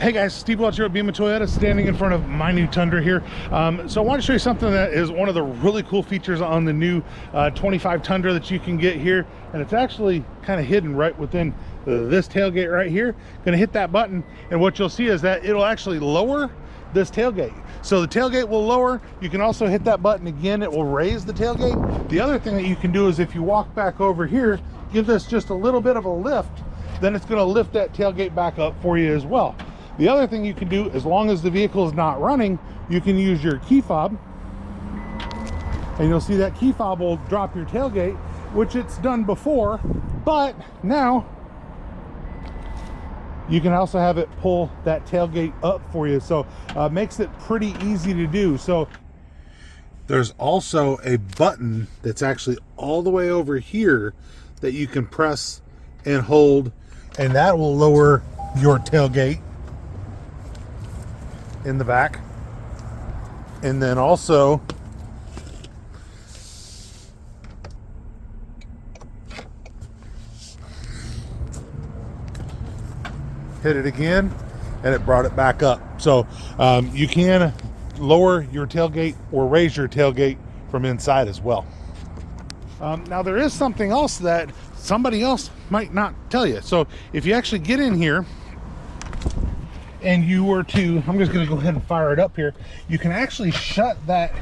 Hey guys, Steve Welch here at Beaman Toyota, standing in front of my new Tundra here. So I want to show you something that is one of the really cool features on the new 25 Tundra that you can get here, and it's actually kind of hidden right within this tailgate right here. Gonna hit that button, and what you'll see is that it'll actually lower this tailgate. So the tailgate will lower. You can also hit that button again, it will raise the tailgate. The other thing that you can do is if you walk back over here, give this just a little bit of a lift, then it's going to lift that tailgate back up for you as well. The other thing you can do, as long as the vehicle is not running, you can use your key fob, and you'll see that key fob will drop your tailgate, which it's done before, but now you can also have it pull that tailgate up for you. So makes it pretty easy to do. So there's also a button that's actually all the way over here that you can press and hold, and that will lower your tailgate in the back. And then also hit it again and it brought it back up. So you can lower your tailgate or raise your tailgate from inside as well. Now there is something else that somebody else might not tell you. So if you actually get in here and you were to, I'm just going to go ahead and fire it up here, you can actually shut that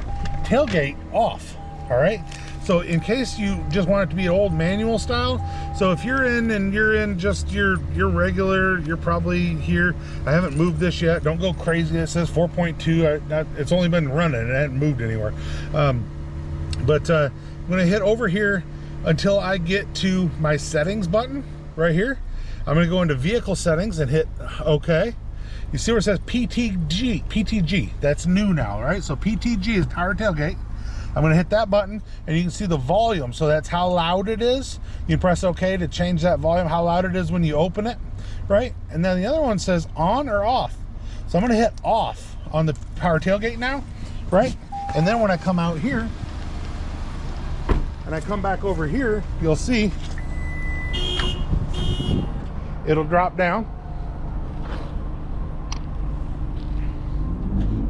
tailgate off. All right, so in case you just want it to be an old manual style, so if you're in and you're in just your regular, you're probably here, I haven't moved this yet, don't go crazy, it says 4.2, it's only been running, it hasn't moved anywhere. But I'm gonna hit over here until I get to my settings button right here. I'm gonna go into vehicle settings and hit OK. You see where it says PTG, that's new now, right? So PTG is power tailgate. I'm gonna hit that button and you can see the volume. So that's how loud it is. You press OK to change that volume, how loud it is when you open it, right? And then the other one says on or off. So I'm gonna hit off on the power tailgate now, right? And then when I come out here and I come back over here, you'll see it'll drop down.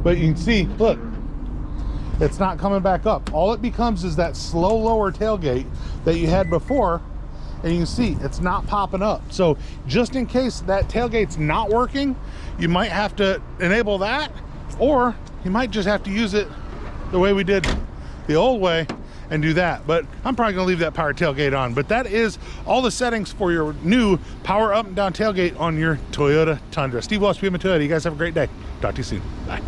But you can see, look, it's not coming back up. All it becomes is that slow lower tailgate that you had before, and you can see it's not popping up. So just in case that tailgate's not working, you might have to enable that, or you might just have to use it the way we did the old way and do that. But I'm probably gonna leave that power tailgate on. But that is all the settings for your new power up and down tailgate on your Toyota Tundra. Steve Welch, Beaman Toyota. You guys have a great day. Talk to you soon. Bye.